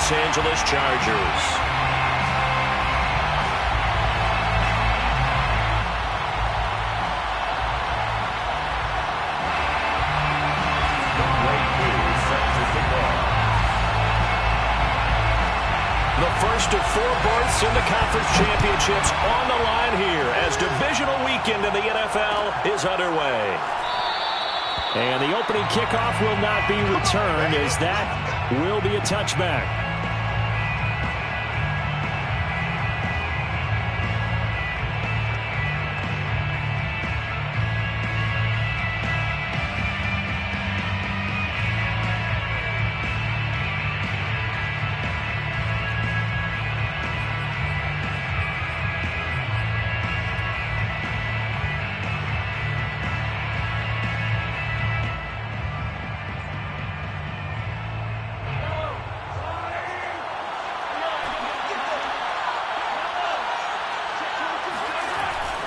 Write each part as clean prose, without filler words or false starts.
Los Angeles Chargers. The first of 4 berths in the conference championships on the line here as divisional weekend in the NFL is underway. And the opening kickoff will not be returned as that will be a touchback.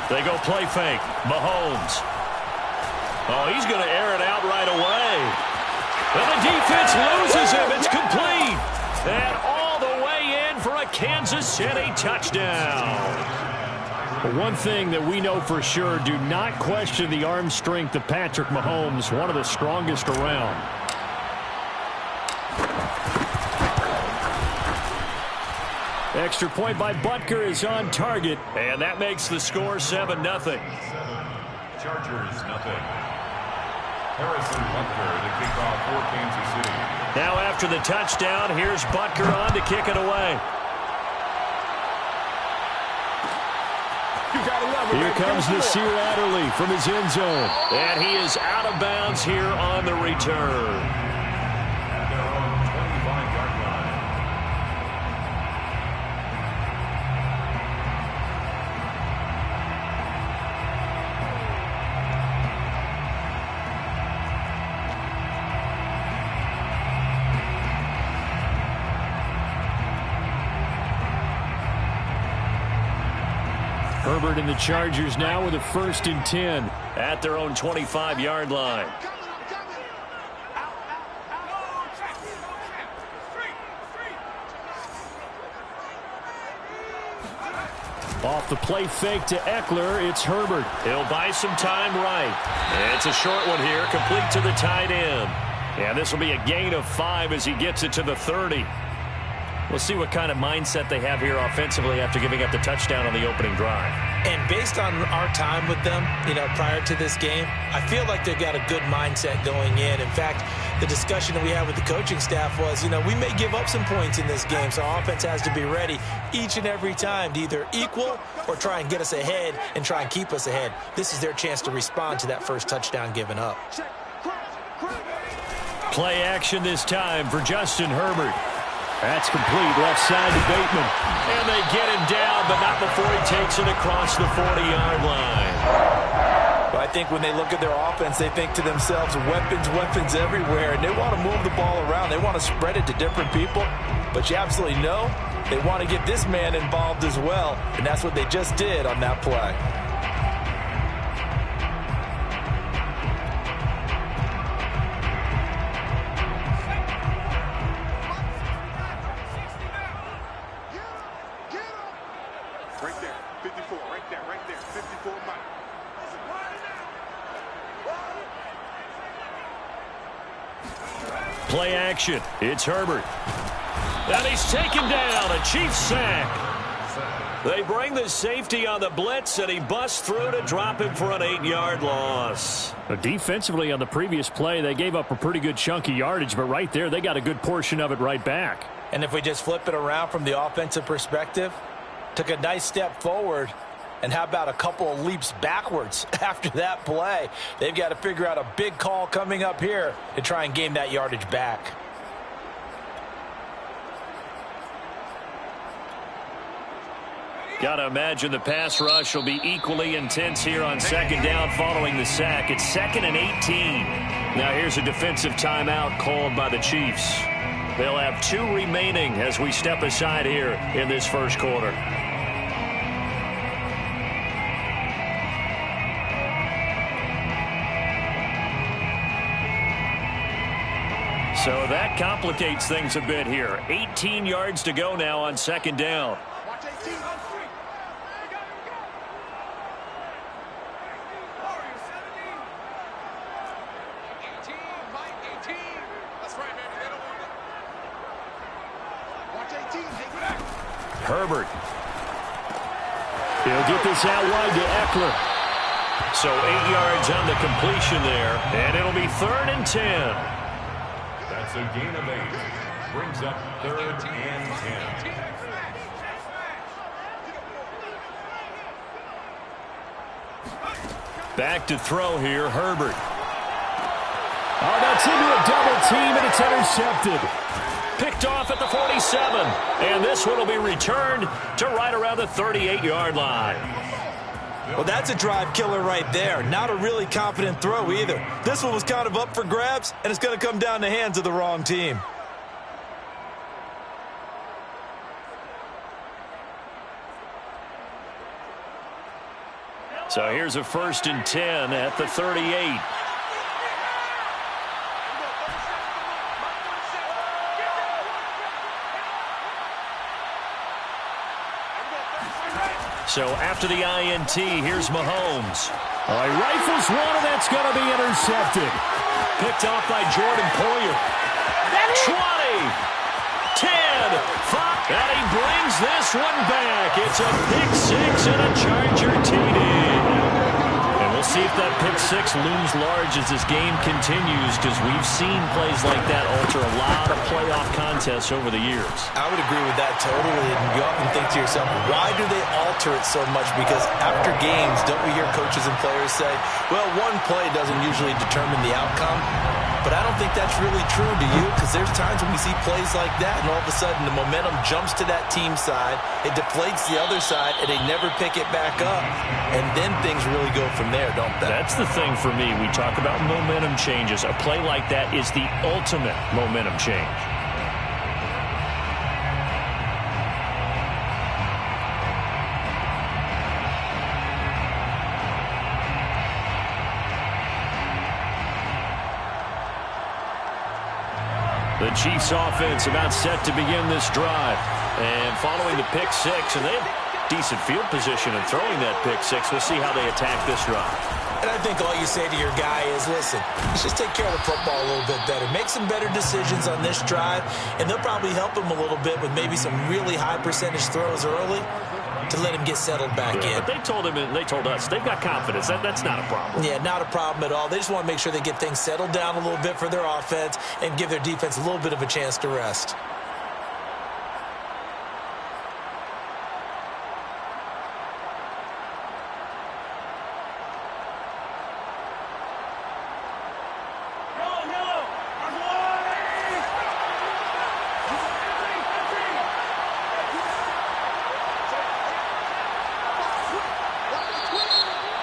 They go play fake. Mahomes. Oh, he's going to air it out right away. And the defense loses him. It's complete. And all the way in for a Kansas City touchdown. One thing that we know for sure, do not question the arm strength of Patrick Mahomes, one of the strongest around. Extra point by Butker is on target, and that makes the score 7-0. Chargers, 0. Harrison Butker to kick off for Kansas City. Now after the touchdown, here's Butker on to kick it away. Here comes Nasir Adderley from his end zone. And he is out of bounds here on the return. Herbert and the Chargers now with a 1st and 10 at their own 25-yard line. Off the play fake to Eckler, it's Herbert. He'll buy some time right. And it's a short one here, complete to the tight end. And this will be a gain of 5 as he gets it to the 30. We'll see what kind of mindset they have here offensively after giving up the touchdown on the opening drive. And based on our time with them, prior to this game, I feel like they've got a good mindset going in. In fact, the discussion that we had with the coaching staff was, we may give up some points in this game, so our offense has to be ready each and every time to either equal or try and get us ahead and try and keep us ahead. This is their chance to respond to that first touchdown given up. Play action this time for Justin Herbert. That's complete, left side to Bateman. And they get him down, but not before he takes it across the 40-yard line. But I think when they look at their offense, they think to themselves, weapons everywhere, and they want to move the ball around. They want to spread it to different people. But you absolutely know they want to get this man involved as well, and that's what they just did on that play. Play action. It's Herbert. And he's taken down. A Chiefs sack. They bring the safety on the blitz, and he busts through to drop him for an 8-yard loss. Defensively on the previous play, they gave up a pretty good chunk of yardage, but right there, they got a good portion of it right back. And if we just flip it around from the offensive perspective, took a nice step forward, and how about a couple of leaps backwards after that play? They've got to figure out a big call coming up here to try and gain that yardage back. Got to imagine the pass rush will be equally intense here on 2nd down following the sack. It's 2nd and 18. Now here's a defensive timeout called by the Chiefs. They'll have 2 remaining as we step aside here in this first quarter. So that complicates things a bit here. 18 yards to go now on second down. Herbert. He'll get this out wide to Eckler. So 8 yards on the completion there, and it'll be 3rd and 10. That's a gain of 8. Brings up 3rd and 10. Back to throw here, Herbert. Oh, that's into a double team, and it's intercepted. Picked off at the 47, and this one will be returned to right around the 38-yard line. Well, that's a drive killer right there. Not a really confident throw either. This one was kind of up for grabs, and it's going to come down the hands of the wrong team. So here's a 1st and 10 at the 38. So after the INT, here's Mahomes. He rifles one, and that's going to be intercepted. Picked off by Jordan Poyer. 20, 10, 5, and he brings this one back. It's a pick 6 and a Charger TD. And we'll see if that pick 6 looms large as this game continues, because we've seen plays like that alter a lot of playoff contests over the years. I would agree with that totally. And you often think to yourself, why do they alter it so much? Because after games, don't we hear coaches and players say, well, one play doesn't usually determine the outcome? But I don't think that's really true, do you? Because there's times when we see plays like that, and all of a sudden the momentum jumps to that team side, it deflates the other side, and they never pick it back up. And then things really go from there, don't they? That's the thing for me. We talk about momentum changes. A play like that is the ultimate momentum change. The Chiefs offense about set to begin this drive. And following the pick 6, and they have decent field position in throwing that pick 6. We'll see how they attack this drive. And I think all you say to your guy is, listen, let's just take care of the football a little bit better. Make some better decisions on this drive, and they'll probably help him a little bit with maybe some really high percentage throws early to let him get settled back in. But they told him, and they told us, they've got confidence. That's not a problem. Yeah, not a problem at all. They just want to make sure they get things settled down a little bit for their offense and give their defense a little bit of a chance to rest.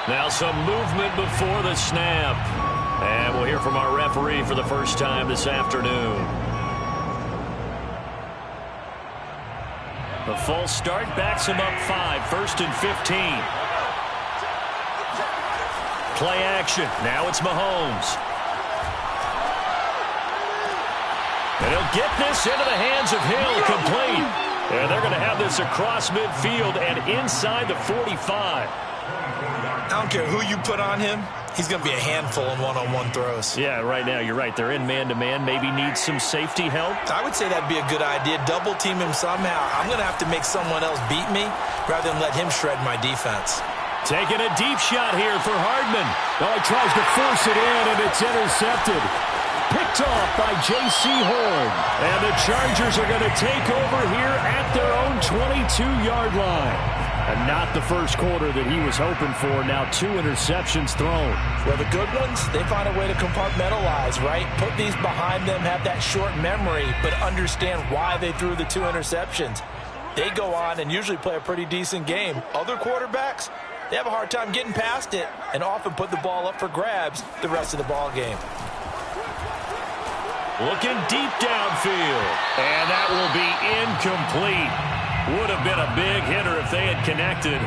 Now some movement before the snap. And we'll hear from our referee for the first time this afternoon. The false start backs him up 5, 1st and 15. Play action. Now it's Mahomes. And he'll get this into the hands of Hill, complete. And they're going to have this across midfield and inside the 45. I don't care who you put on him. He's going to be a handful in one-on-one throws. Yeah, right now, you're right. They're in man-to-man. Maybe needs some safety help. I would say that'd be a good idea. Double team him somehow. I'm going to have to make someone else beat me rather than let him shred my defense. Taking a deep shot here for Hardman. Oh, he tries to force it in, and it's intercepted. Picked off by J.C. Horn. And the Chargers are going to take over here at their own 22-yard line. And not the first quarter that he was hoping for. Now 2 interceptions thrown. Well, the good ones, they find a way to compartmentalize, right? Put these behind them, have that short memory, but understand why they threw the 2 interceptions. They go on and usually play a pretty decent game. Other quarterbacks, they have a hard time getting past it and often put the ball up for grabs the rest of the ball game. Looking deep downfield. And that will be incomplete. Would have been a big hitter if they had connected.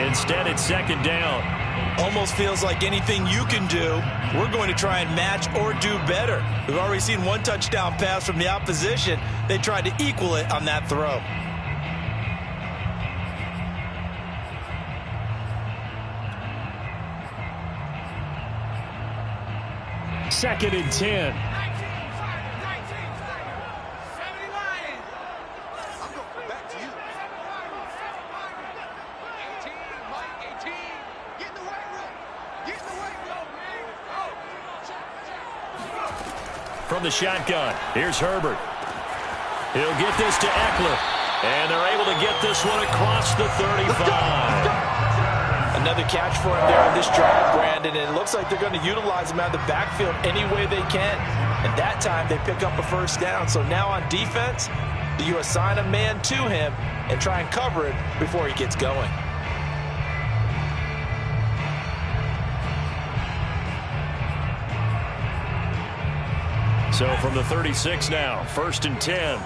Instead, it's second down. Almost feels like anything you can do, we're going to try and match or do better. We've already seen one touchdown pass from the opposition. They tried to equal it on that throw. Second and 10. From the shotgun, here's Herbert. He'll get this to Eckler. And they're able to get this one across the 35. Another catch for him there on this drive, Brandon, and it looks like they're going to utilize him out of the backfield any way they can. And that time, they pick up a first down. So now on defense, do you assign a man to him and try and cover it before he gets going? So from the 36 now, first and 10.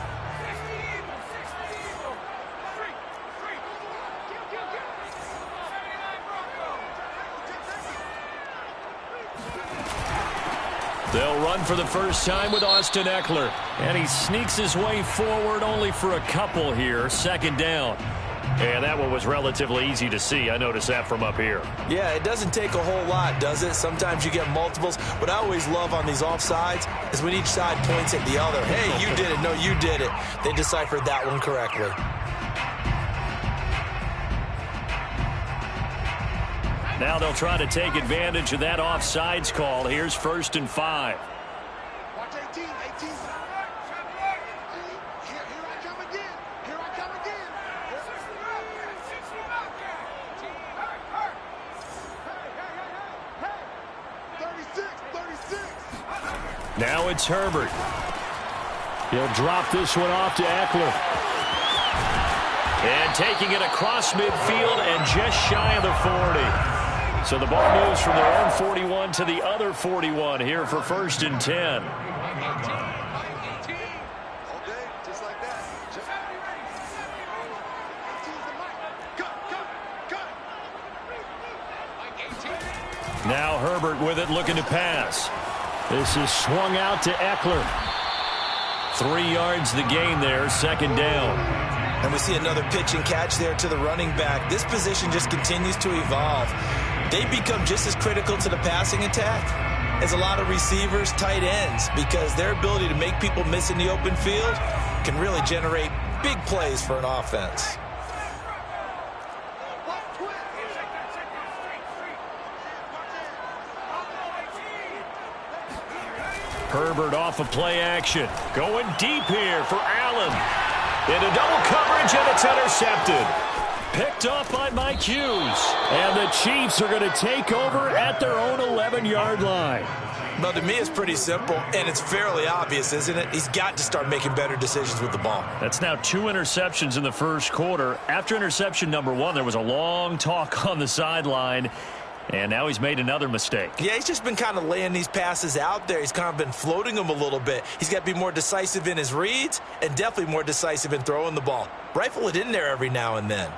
They'll run for the first time with Austin Eckler. And he sneaks his way forward only for a couple here. Second down. And that one was relatively easy to see. I noticed that from up here. Yeah, it doesn't take a whole lot, does it? Sometimes you get multiples. What I always love on these offsides is when each side points at the other. Hey, you did it. No, you did it. They deciphered that one correctly. Now they'll try to take advantage of that offsides call. Here's first and 5. Watch 18. Here I come again. Here I come again. 36. Now it's Herbert. He'll drop this one off to Eckler. And taking it across midfield and just shy of the 40. So the ball moves from their own 41 to the other 41 here for first and 10. Now Herbert with it, looking to pass. This is swung out to Eckler. 3 yards the gain there, second down. And we see another pitch and catch there to the running back. This position just continues to evolve. They become just as critical to the passing attack as a lot of receivers, tight ends, because their ability to make people miss in the open field can really generate big plays for an offense. Herbert off of play action. Going deep here for Allen. Into double coverage, and it's intercepted. Picked off by Mike Hughes. And the Chiefs are going to take over at their own 11-yard line. Well, to me, it's pretty simple, and it's fairly obvious, isn't it? He's got to start making better decisions with the ball. That's now 2 interceptions in the first quarter. After interception number 1, there was a long talk on the sideline. And now he's made another mistake. Yeah, he's just been kind of laying these passes out there. He's kind of been floating them a little bit. He's got to be more decisive in his reads and definitely more decisive in throwing the ball. Rifle it in there every now and then.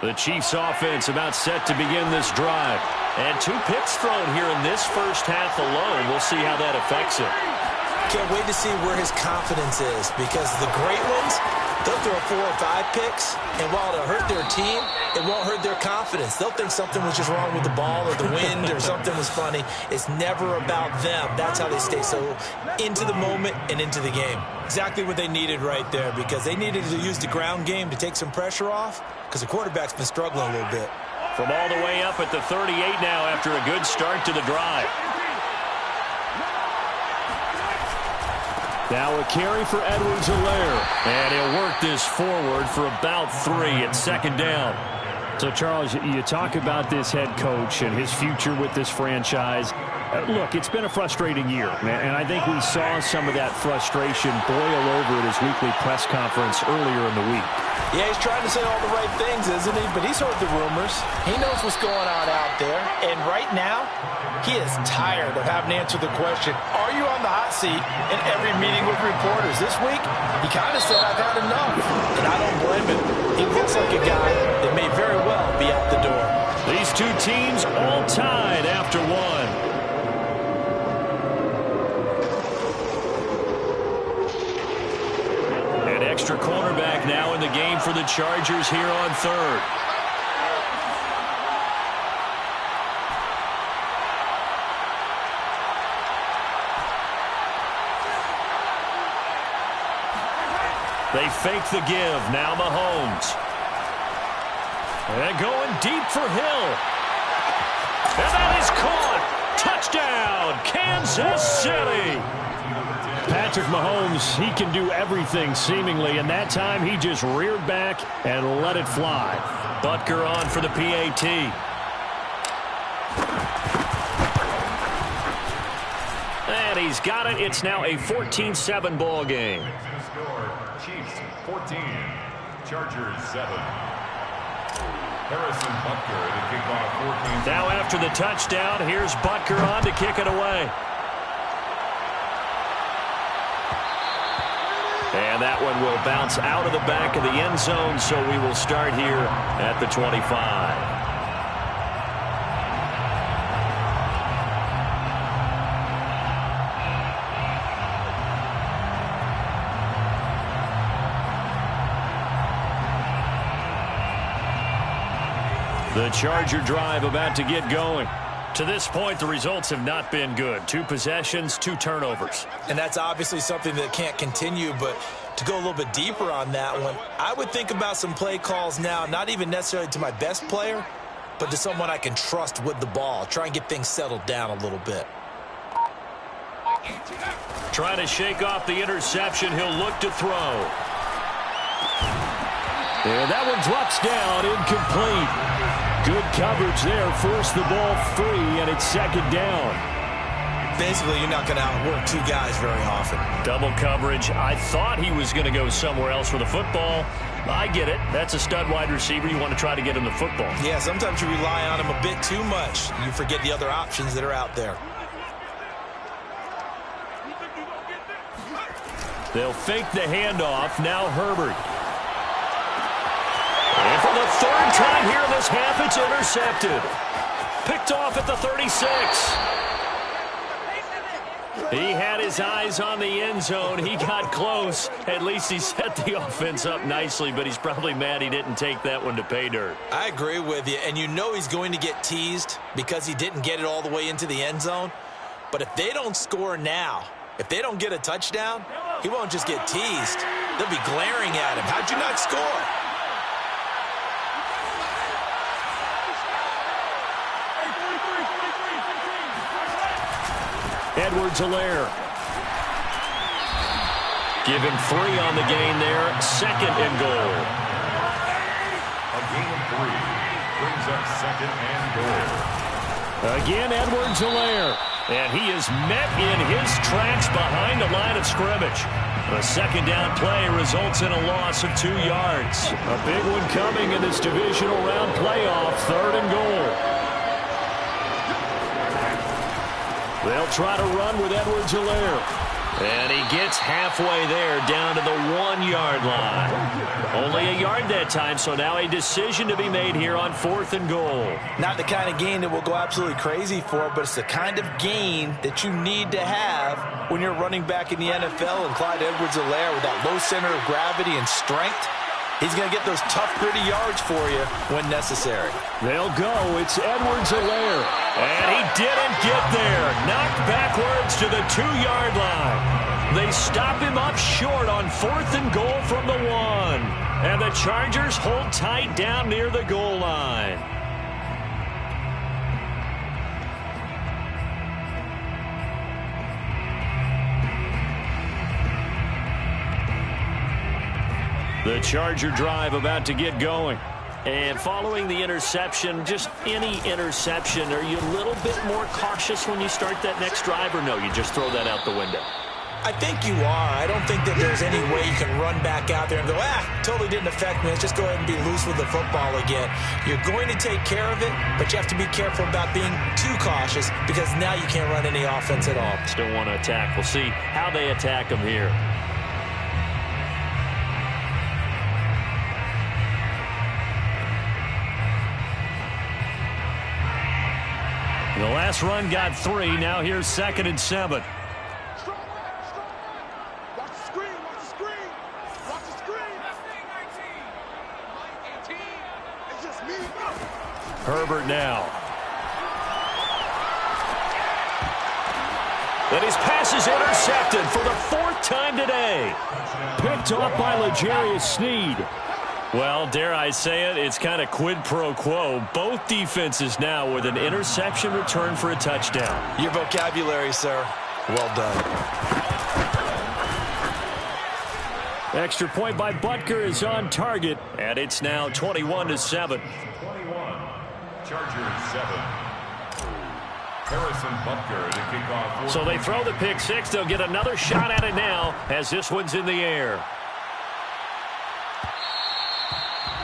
The Chiefs offense about set to begin this drive. And 2 picks thrown here in this first half alone. We'll see how that affects it. Can't wait to see where his confidence is, because the great ones, they'll throw 4 or 5 picks, and while it'll hurt their team, it won't hurt their confidence. They'll think something was just wrong with the ball or the wind or something was funny. It's never about them. That's how they stay so into the moment and into the game. Exactly what they needed right there, because they needed to use the ground game to take some pressure off, because the quarterback's been struggling a little bit. From all the way up at the 38 now after a good start to the drive. Now a carry for Edwards-Helaire. And he'll work this forward for about 3 at second down. So, Charles, you talk about this head coach and his future with this franchise. Look, it's been a frustrating year, and I think we saw some of that frustration boil over at his weekly press conference earlier in the week. Yeah, he's trying to say all the right things, isn't he? But he's heard the rumors. He knows what's going on out there. And right now, he is tired of having to answer the question, are you on the hot seat in every meeting with reporters? This week, he kind of said, I've had enough. And I don't blame him. He looks like a guy that may very well be out the door. These two teams all tied after one. Extra cornerback now in the game for the Chargers here on third. They fake the give. Now Mahomes. And going deep for Hill. And that is caught. Touchdown, Kansas City. Patrick Mahomes, he can do everything seemingly, and that time he just reared back and let it fly. Butker on for the PAT. And he's got it. It's now a 14-7 ball game. Chiefs 14, Chargers 7. Harrison Butker to kick off 14. Now after the touchdown, here's Butker on to kick it away. And that one will bounce out of the back of the end zone, so we will start here at the 25. The Charger drive about to get going. To this point, the results have not been good. 2 possessions, 2 turnovers. And that's obviously something that can't continue, but to go a little bit deeper on that one, I would think about some play calls now, not even necessarily to my best player, but to someone I can trust with the ball. Try and get things settled down a little bit. Trying to shake off the interception. He'll look to throw. And that one drops down, incomplete. Good coverage there. Forced the ball free, and it's second down. Basically, you're not going to outwork 2 guys very often. Double coverage. I thought he was going to go somewhere else for the football. I get it. That's a stud wide receiver. You want to try to get him the football. Yeah, sometimes you rely on him a bit too much. You forget the other options that are out there. They'll fake the handoff. Now Herbert. And for the 3rd time here in this half, it's intercepted. Picked off at the 36. He had his eyes on the end zone. He got close. At least he set the offense up nicely, but he's probably mad he didn't take that one to pay dirt. I agree with you, and you know he's going to get teased because he didn't get it all the way into the end zone. But if they don't score now, if they don't get a touchdown, he won't just get teased. They'll be glaring at him. How'd you not score? Edwards-Helaire. Give him 3 on the gain there. 2nd and goal. A gain of 3 brings up 2nd and goal. Again, Edwards-Helaire. And he is met in his tracks behind the line of scrimmage. A 2nd down play results in a loss of 2 yards. A big one coming in this divisional round playoff. 3rd and goal. They'll try to run with Edwards-Helaire. And he gets halfway there, down to the 1-yard line. Only a yard that time, so now a decision to be made here on 4th and goal. Not the kind of gain that we'll go absolutely crazy for, but it's the kind of gain that you need to have when you're running back in the NFL. And Clyde Edwards-Helaire, with that low center of gravity and strength, he's going to get those tough, gritty yards for you when necessary. They'll go. It's Edwards-Helaire. And he didn't get there. Knocked backwards to the 2-yard line. They stop him up short on 4th and goal from the 1. And the Chargers hold tight down near the goal line. The Charger drive about to get going. And following the interception, just any interception, are you a little bit more cautious when you start that next drive, or no, you just throw that out the window? I think you are. I don't think that there's any way you can run back out there and go, totally didn't affect me. Let's just go ahead and be loose with the football again. You're going to take care of it, but you have to be careful about being too cautious because now you can't run any offense at all. Still want to attack. We'll see how they attack them here. The last run got 3. Now here's 2nd and 7. Herbert now. And his pass is intercepted for the 4th time today. Picked off by L'Jarius Sneed. Well, dare I say it, it's kind of quid pro quo. Both defenses now with an interception return for a touchdown. Your vocabulary, sir. Well done. Extra point by Butker is on target, and it's now 21-7. Chargers 7. Harrison Butker to kick off. So they throw the pick 6. They'll get another shot at it now as this one's in the air.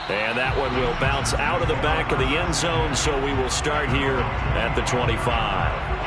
And that one will bounce out of the back of the end zone, so we will start here at the 25.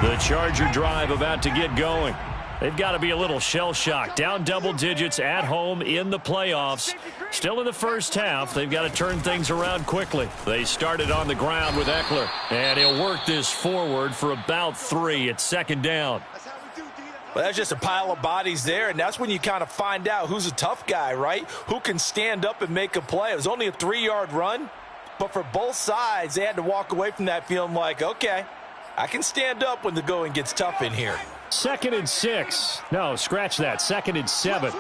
The Charger drive about to get going. They've got to be a little shell-shocked. Down double digits at home in the playoffs. Still in the first half. They've got to turn things around quickly. They started on the ground with Eckler. And he'll work this forward for about 3. It's 2nd down. Well, that's just a pile of bodies there, and that's when you kind of find out who's a tough guy, right? Who can stand up and make a play. It was only a 3-yard run, but for both sides, they had to walk away from that feeling like, okay, I can stand up when the going gets tough in here. 2nd and 6. No, scratch that. 2nd and 7.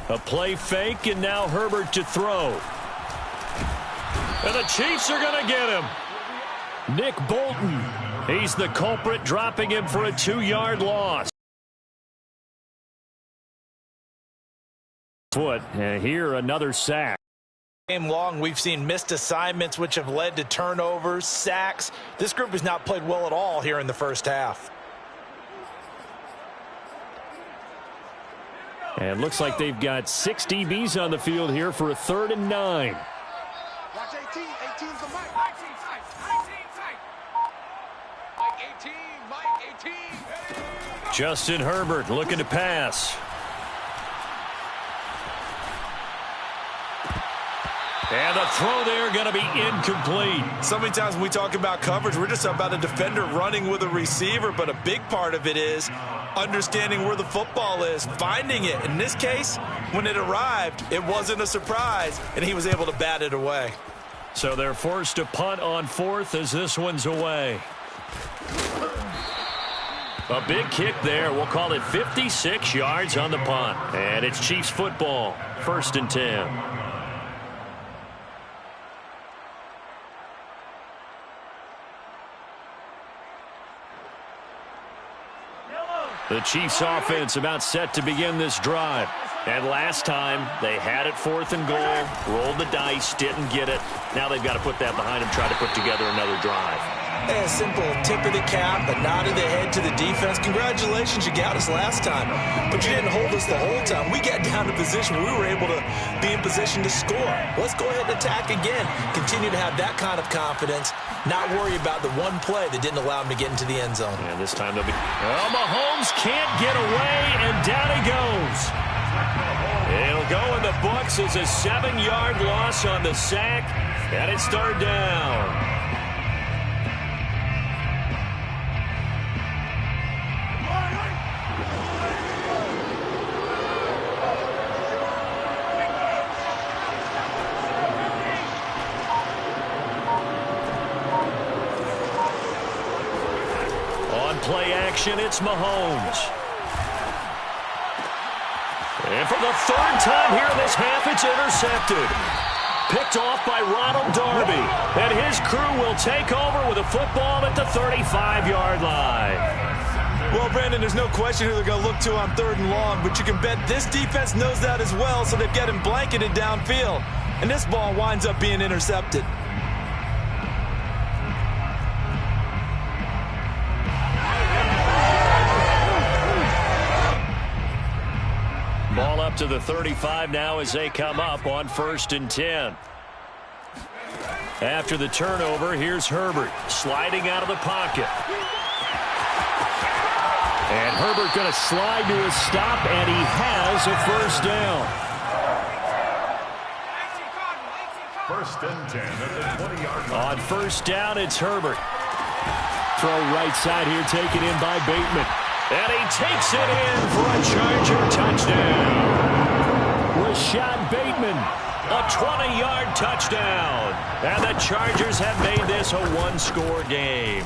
A play fake, and now Herbert to throw. And the Chiefs are going to get him. Nick Bolton. He's the culprit, dropping him for a 2-yard loss. And here another sack. Game long, we've seen missed assignments which have led to turnovers, sacks. This group has not played well at all here in the first half. And looks like they've got 6 DBs on the field here for a 3rd and 9. Watch 18. 18's the mic. Mike 18. Justin Herbert looking to pass. And the throw there going to be incomplete. So many times when we talk about coverage, we're just about a defender running with a receiver, but a big part of it is understanding where the football is, finding it. In this case, when it arrived, it wasn't a surprise, and he was able to bat it away. So they're forced to punt on 4th as this one's away. A big kick there. We'll call it 56 yards on the punt. And it's Chiefs football, 1st and 10. The Chiefs offense about set to begin this drive. And last time, they had it 4th and goal, rolled the dice, didn't get it. Now they've got to put that behind them, try to put together another drive. A simple tip of the cap, a nod of the head to the defense. Congratulations, you got us last time. But you didn't hold us the whole time. We got down to position where we were able to be in position to score. Let's go ahead and attack again. Continue to have that kind of confidence. Not worry about the one play that didn't allow him to get into the end zone. And this time they'll be... Well, Mahomes can't get away, and down he goes. It'll go in the books as a 7-yard loss on the sack, and it's 3rd down. play action, it's Mahomes. And for the third time here in this half, it's intercepted. Picked off by Ronald Darby. And his crew will take over with a football at the 35-yard line. Well, Brandon, there's no question who they're going to look to on 3rd and long, but you can bet this defense knows that as well, so they've got him blanketed downfield. And this ball winds up being intercepted. Ball up to the 35 now as they come up on 1st and 10. After the turnover, here's Herbert sliding out of the pocket. And Herbert going to slide to a stop, and he has a 1st down. 1st and 10 at the 20-yard line. On 1st down, it's Herbert. Throw right side here, taken in by Bateman. And he takes it in for a Charger touchdown. Rashad Bateman, a 20-yard touchdown. And the Chargers have made this a one-score game.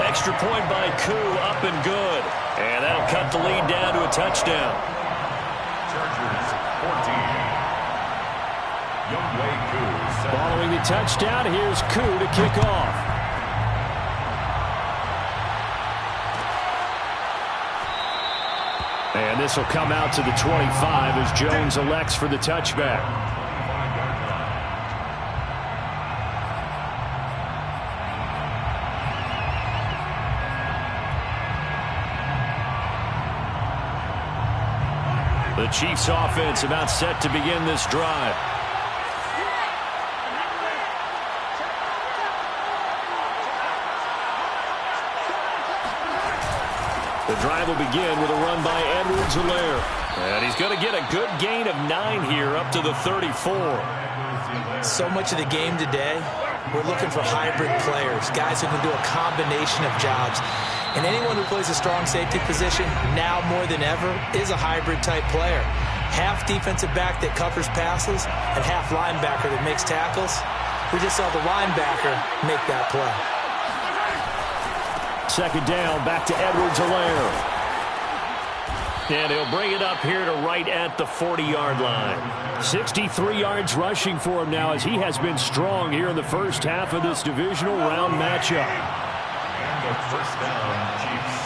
Extra point by Koo, up and good. And that'll cut the lead down to a touchdown. Chargers 14. Youngway Koo. Following the touchdown, here's Koo to kick off. And this will come out to the 25 as Jones elects for the touchback. The Chiefs offense about set to begin this drive. The drive will begin with a run by Edwards-Helaire. And he's going to get a good gain of 9 here up to the 34. So much of the game today, we're looking for hybrid players, guys who can do a combination of jobs. And anyone who plays a strong safety position, now more than ever, is a hybrid-type player. Half defensive back that covers passes and half linebacker that makes tackles. We just saw the linebacker make that play. 2nd down, back to Edwards-Helaire. And he'll bring it up here to right at the 40-yard line. 63 yards rushing for him now as he has been strong here in the first half of this divisional round matchup. And the 1st down, Chiefs.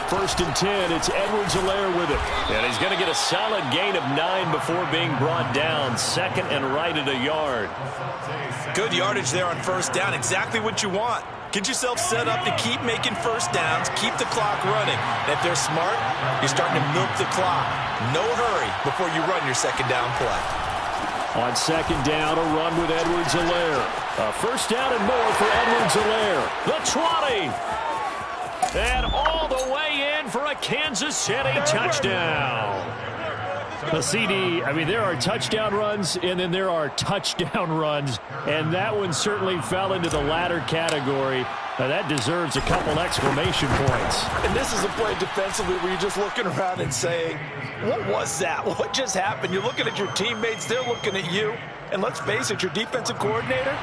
First and 10, it's Edwards-Helaire with it. And he's going to get a solid gain of 9 before being brought down. 2nd and right at a yard. Good yardage there on 1st down. Exactly what you want. Get yourself set up to keep making 1st downs, keep the clock running. And if they're smart, you're starting to milk the clock. No hurry before you run your 2nd down play. On 2nd down, a run with Edwards-Helaire. A 1st down and more for Edwards-Helaire. The 20. And all the way in for a Kansas City touchdown. The CD, I mean, there are touchdown runs, and then there are touchdown runs, and that one certainly fell into the latter category. Now, that deserves a couple exclamation points. And this is a play defensively where you're just looking around and saying, what was that? What just happened? You're looking at your teammates, they're looking at you. And let's face it, your defensive coordinator,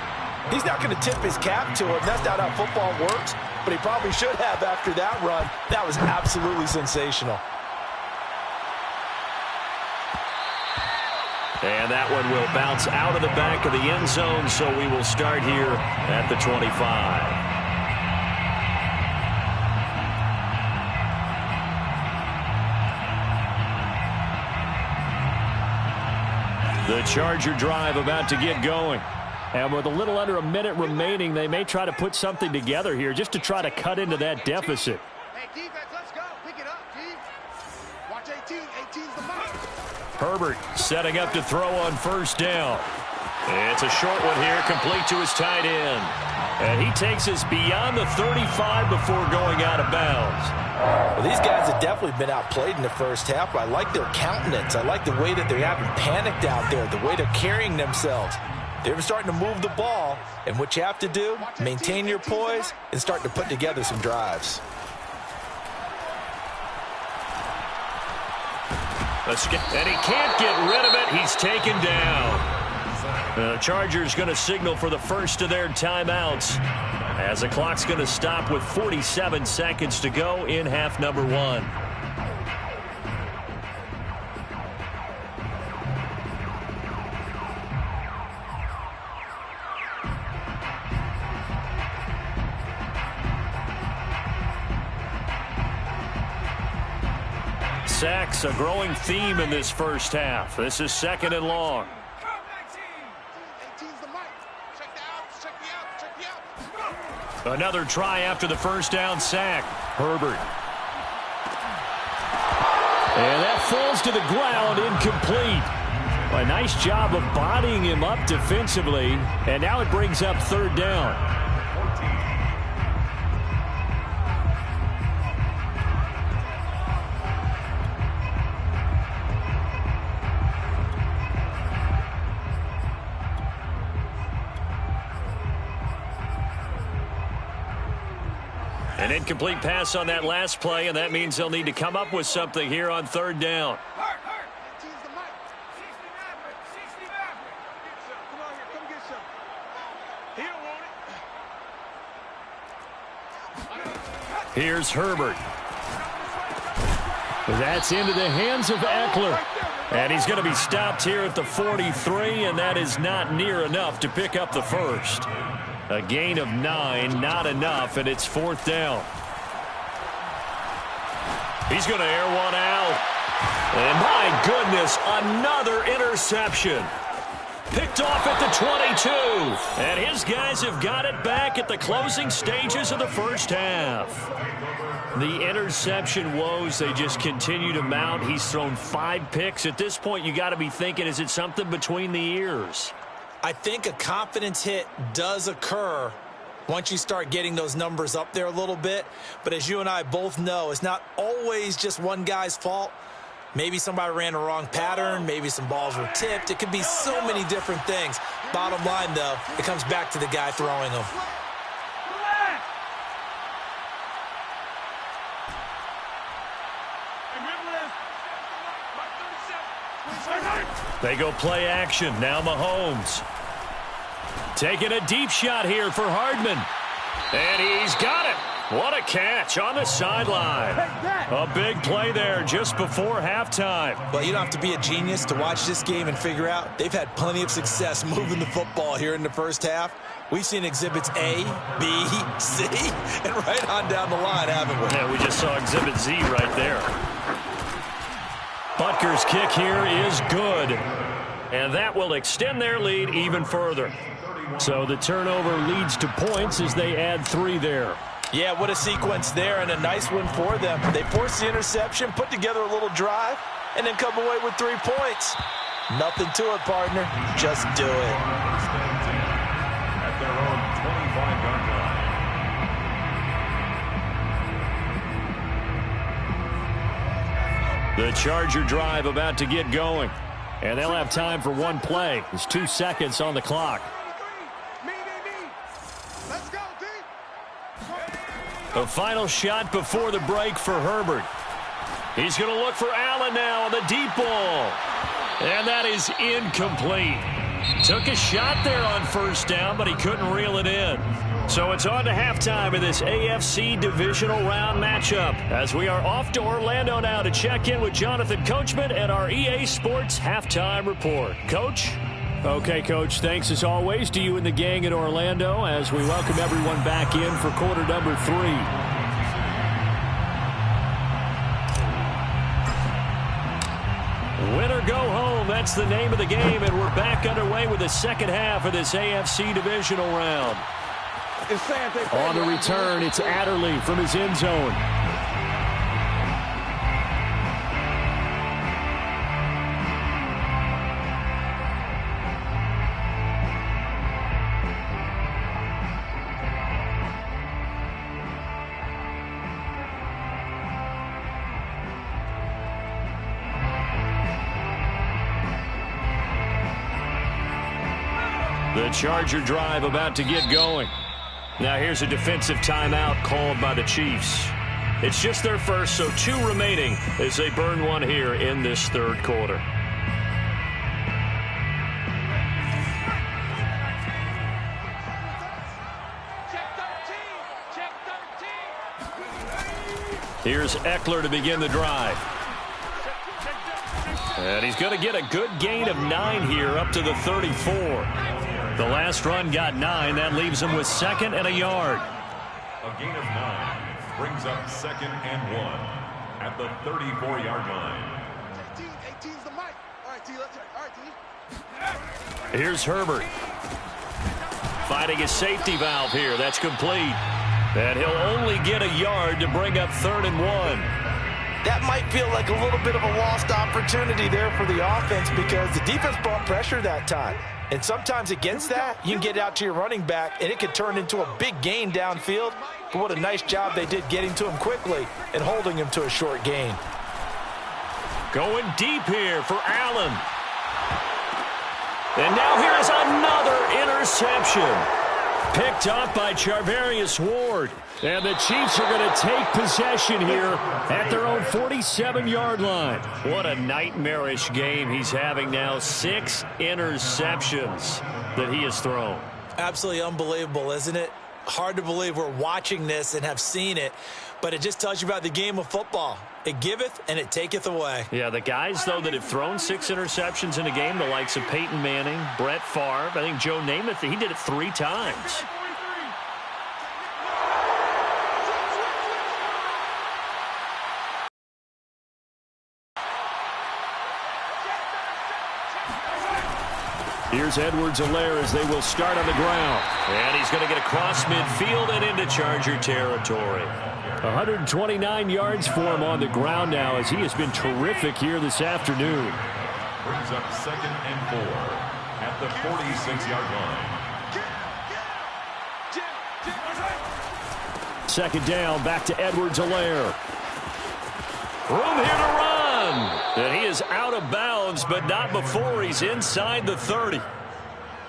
he's not going to tip his cap to him. That's not how football works, but he probably should have after that run. That was absolutely sensational. And that one will bounce out of the back of the end zone, so we will start here at the 25. The Charger drive about to get going. And with a little under a minute remaining, they may try to put something together here just to try to cut into that deficit. Hey, defense, let's go. Pick it up, D. Watch 18. 18's the mark. Herbert setting up to throw on 1st down. It's a short one here, complete to his tight end. And he takes us beyond the 35 before going out of bounds. Well, these guys have definitely been outplayed in the first half, but I like their countenance. I like the way that they haven't panicked out there, the way they're carrying themselves. They're starting to move the ball, and what you have to do, maintain your poise and start to put together some drives. And he can't get rid of it. He's taken down. The Chargers going to signal for the first of their timeouts as the clock's going to stop with 47 seconds to go in half number one. Sacks, a growing theme in this first half. This is second and long. Another try after the first down sack. Herbert. And that falls to the ground, incomplete. A nice job of bodying him up defensively. And now it brings up third down. An incomplete pass on that last play, and that means they'll need to come up with something here on third down. Here's Herbert. That's into the hands of Eckler. And he's going to be stopped here at the 43, and that is not near enough to pick up the first. A gain of 9, not enough, and it's fourth down. He's going to air one out. And my goodness, another interception. Picked off at the 22. And his guys have got it back at the closing stages of the first half. The interception woes, they just continue to mount. He's thrown 5 picks. At this point, you got to be thinking, is it something between the ears? I think a confidence hit does occur once you start getting those numbers up there a little bit. But as you and I both know, it's not always just one guy's fault. Maybe somebody ran a wrong pattern. Maybe some balls were tipped. It could be so many different things. Bottom line, though, it comes back to the guy throwing them. They go play action. Now Mahomes. Taking a deep shot here for Hardman. And he's got it. What a catch on the sideline. A big play there just before halftime. Well, you don't have to be a genius to watch this game and figure out they've had plenty of success moving the football here in the first half. We've seen exhibits A, B, C, and right on down the line, haven't we? Yeah, we just saw exhibit Z right there. Butker's kick here is good. And that will extend their lead even further. So the turnover leads to points as they add 3 there. Yeah, what a sequence there, and a nice one for them. They force the interception, put together a little drive, and then come away with 3 points. Nothing to it, partner. Just do it. At their own 25-yard line. The Charger drive about to get going. And they'll have time for 1 play. There's 2 seconds on the clock. Let's go, D. The final shot before the break for Herbert. He's going to look for Allen now on the deep ball. And that is incomplete. Took a shot there on first down, but he couldn't reel it in. So it's on to halftime of this AFC Divisional Round matchup as we are off to Orlando now to check in with Jonathan Coachman and our EA Sports Halftime Report. Coach? Okay, Coach, thanks as always to you and the gang in Orlando as we welcome everyone back in for quarter number 3. Win or go home, that's the name of the game, and we're back underway with the second half of this AFC Divisional Round. On the return, it's Adderley from his end zone. The Charger drive about to get going. Now here's a defensive timeout called by the Chiefs. It's just their first, so 2 remaining as they burn one here in this third quarter. Here's Eckler to begin the drive. And he's going to get a good gain of 9 here up to the 34. The last run got 9. That leaves him with 2nd and a yard. A gain of 9 brings up 2nd and 1 at the 34-yard line. 18's the mic. All right, T, let's try. All right, T. Here's Herbert. Finding a safety valve here. That's complete. And he'll only get a yard to bring up 3rd and 1. That might feel like a little bit of a lost opportunity there for the offense because the defense brought pressure that time. And sometimes against that, you can get out to your running back, and it could turn into a big gain downfield. But what a nice job they did getting to him quickly and holding him to a short gain. Going deep here for Allen. And now here's another interception. Picked up by Charvarius Ward. And the Chiefs are going to take possession here at their own 47-yard line. What a nightmarish game he's having now. 6 interceptions that he has thrown. Absolutely unbelievable, isn't it? Hard to believe we're watching this and have seen it, but it just tells you about the game of football. It giveth and it taketh away. Yeah, the guys, though, that have thrown 6 interceptions in a game, the likes of Peyton Manning, Brett Favre, I think Joe Namath, he did it 3 times. Here's Edwards-Helaire as they will start on the ground. And he's going to get across midfield and into Charger territory. 129 yards for him on the ground now as he has been terrific here this afternoon. Brings up 2nd and 4 at the 46-yard line. 2nd down, back to Edwards-Helaire. Room here to run. And he is out of bounds, but not before he's inside the 30.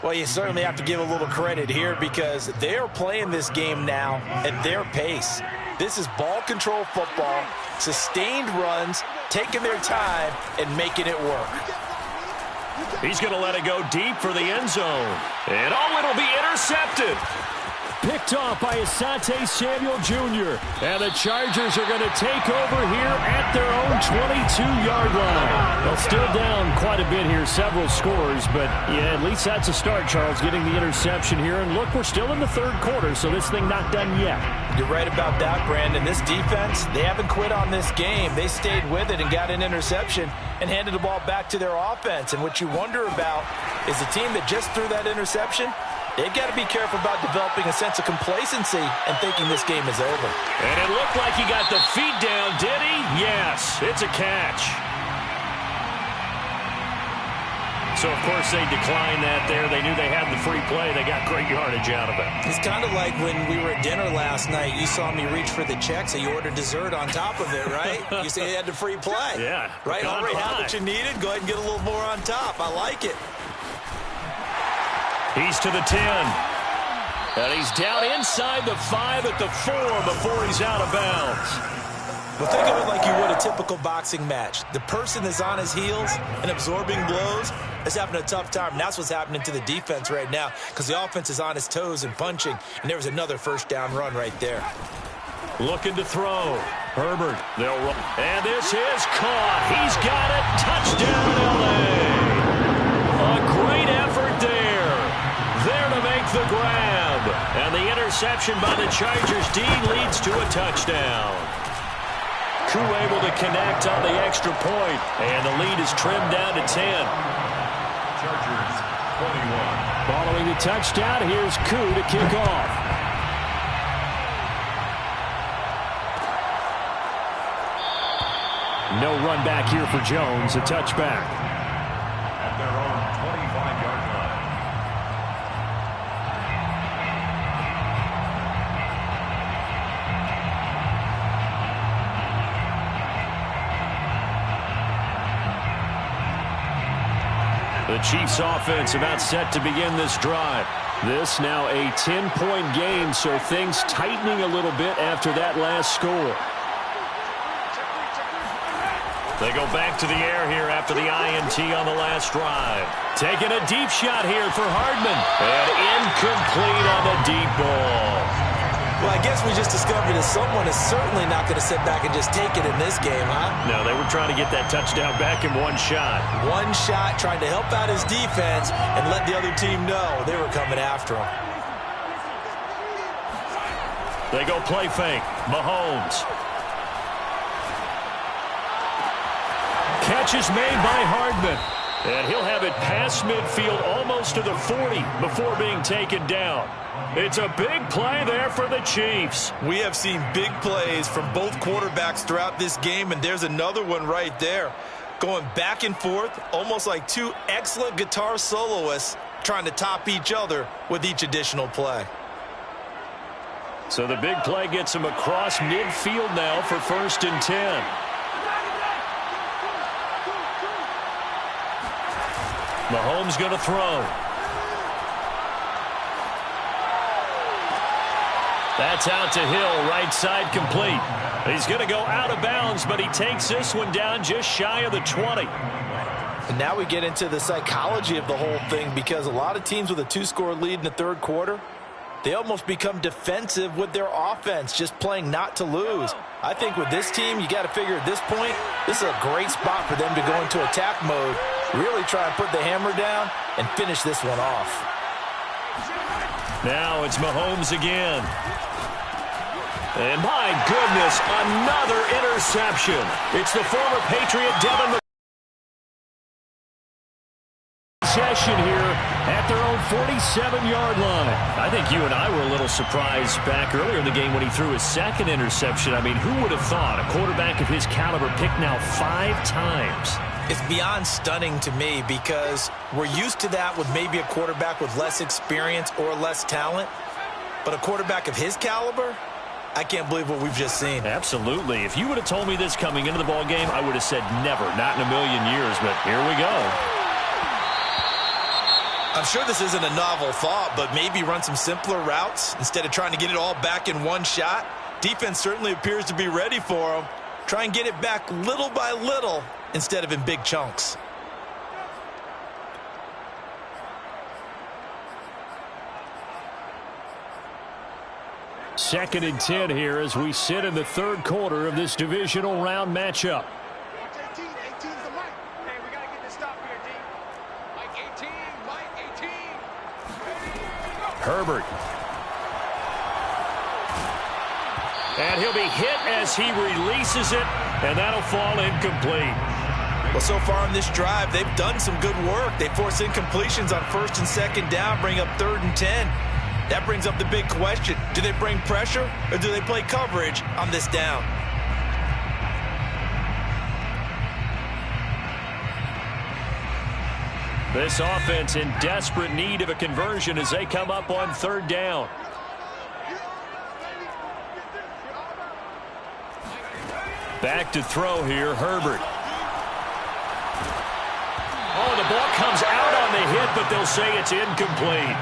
Well, you certainly have to give a little credit here because they are playing this game now at their pace. This is ball control football, sustained runs, taking their time, and making it work. He's going to let it go deep for the end zone. And, oh, it'll be intercepted. Picked off by Asante Samuel Jr. And the Chargers are going to take over here at their own 22-yard line. They'll still down quite a bit here, several scores, but yeah, at least that's a start, Charles, getting the interception here. And look, we're still in the third quarter, so this thing not done yet. You're right about that, Brandon. This defense, they haven't quit on this game. They stayed with it and got an interception and handed the ball back to their offense. And what you wonder about is the team that just threw that interception, they've got to be careful about developing a sense of complacency and thinking this game is over. And it looked like he got the feet down, did he? Yes, it's a catch. So, of course, they declined that there. They knew they had the free play. They got great yardage out of it. It's kind of like when we were at dinner last night. You saw me reach for the check, so you ordered dessert on top of it, right? You said you had the free play. Yeah. Right? Already had what you needed. Go ahead and get a little more on top. I like it. He's to the 10. And he's down inside the 5 at the 4 before he's out of bounds. Well, think of it like you would a typical boxing match. The person is on his heels and absorbing blows is having a tough time. And that's what's happening to the defense right now because the offense is on his toes and punching. And there was another first down run right there. Looking to throw. Herbert. They'll run. And this is caught. He's got it. Touchdown, L.A. A great effort there. There to make the grab. And the interception by the Chargers D leads to a touchdown. Koo able to connect on the extra point. And the lead is trimmed down to 10. Chargers 21. Following the touchdown, here's Koo to kick off. No run back here for Jones. A touchback. At their own 25-yard line. The Chiefs offense about set to begin this drive. This now a 10-point game, so things tightening a little bit after that last score. They go back to the air here after the INT on the last drive. Taking a deep shot here for Hardman. And incomplete on the deep ball. Well, I guess we just discovered that someone is certainly not going to sit back and just take it in this game, huh? No, they were trying to get that touchdown back in one shot. One shot, trying to help out his defense and let the other team know they were coming after him. They go play fake. Mahomes. Catch is made by Hardman. And he'll have it past midfield almost to the 40 before being taken down. It's a big play there for the Chiefs. We have seen big plays from both quarterbacks throughout this game, and there's another one right there. Going back and forth, almost like two excellent guitar soloists trying to top each other with each additional play. So the big play gets him across midfield now for 1st and 10. Mahomes going to throw. That's out to Hill, right side complete. He's going to go out of bounds, but he takes this one down just shy of the 20. And now we get into the psychology of the whole thing, because a lot of teams with a 2-score lead in the third quarter, they almost become defensive with their offense, just playing not to lose. I think with this team, you got to figure at this point, this is a great spot for them to go into attack mode, really try and put the hammer down and finish this one off. Now it's Mahomes again. And my goodness, another interception. It's the former Patriot Devin possession here at their own 47-yard line. I think you and I were a little surprised back earlier in the game when he threw his second interception. I mean, who would have thought a quarterback of his caliber picked now 5 times? It's beyond stunning to me, because we're used to that with maybe a quarterback with less experience or less talent. But a quarterback of his caliber, I can't believe what we've just seen. Absolutely. If you would have told me this coming into the ball game, I would have said never, not in a million years. But here we go. I'm sure this isn't a novel thought, but maybe run some simpler routes instead of trying to get it all back in one shot. Defense certainly appears to be ready for him. Try and get it back little by little instead of in big chunks. Second and 10 here as we sit in the third quarter of this divisional round matchup. Watch 18. 18's the mic. Hey, we got to get this stop here, D. Mike 18. Mike 18. Herbert. And he'll be hit as he releases it, and that'll fall incomplete. Well, so far in this drive, they've done some good work. They force incompletions on 1st and 2nd down, bring up 3rd and 10. That brings up the big question. Do they bring pressure, or do they play coverage on this down? This offense in desperate need of a conversion as they come up on 3rd down. Back to throw here, Herbert. Oh, the ball comes out on the hit, but they'll say it's incomplete.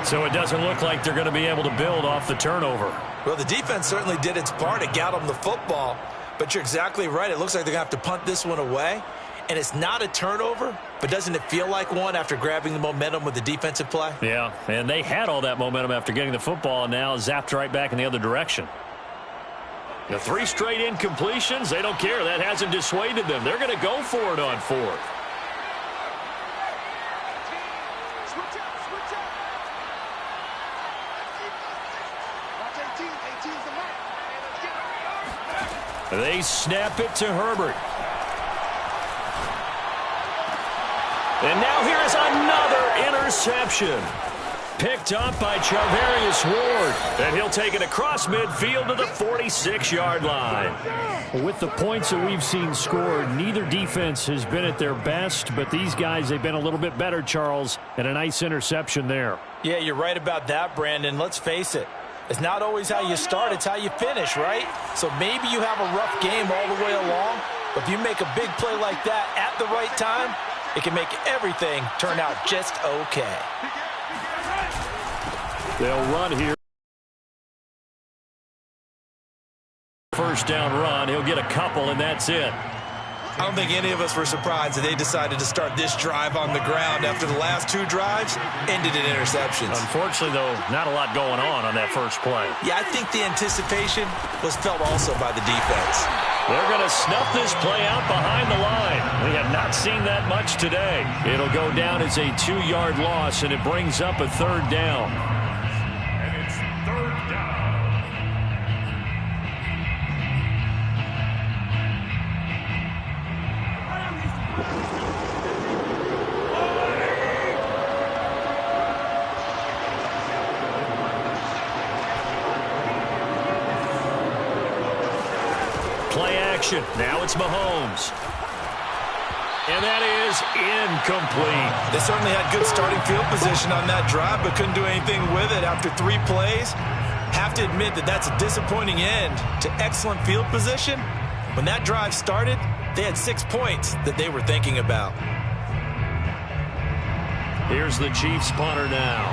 So it doesn't look like they're going to be able to build off the turnover. Well, the defense certainly did its part. It got them the football. But you're exactly right. It looks like they're going to have to punt this one away. And it's not a turnover, but doesn't it feel like one after grabbing the momentum with the defensive play? Yeah, and they had all that momentum after getting the football, and now zapped right back in the other direction. The 3 straight incompletions, they don't care. That hasn't dissuaded them. They're going to go for it on 4th. They snap it to Herbert. And now here is another interception. Picked up by Charvarius Ward. And he'll take it across midfield to the 46-yard line. With the points that we've seen scored, neither defense has been at their best, but these guys, they've been a little bit better, Charles, and a nice interception there. Yeah, you're right about that, Brandon. Let's face it. It's not always how you start, it's how you finish, right? So maybe you have a rough game all the way along, but if you make a big play like that at the right time, it can make everything turn out just okay. They'll run here. First down run. He'll get a couple, and that's it. I don't think any of us were surprised that they decided to start this drive on the ground after the last 2 drives ended in interceptions. Unfortunately, though, not a lot going on that first play. Yeah, I think the anticipation was felt also by the defense. They're going to snuff this play out behind the line. We have not seen that much today. It'll go down as a 2-yard loss, and it brings up a 3rd down. And it's 3rd down. Play action. Now it's Mahomes. And that is incomplete. They certainly had good starting field position on that drive, but couldn't do anything with it after 3 plays. Have to admit that that's a disappointing end to excellent field position. When that drive started, they had 6 points that they were thinking about. Here's the Chiefs punter now,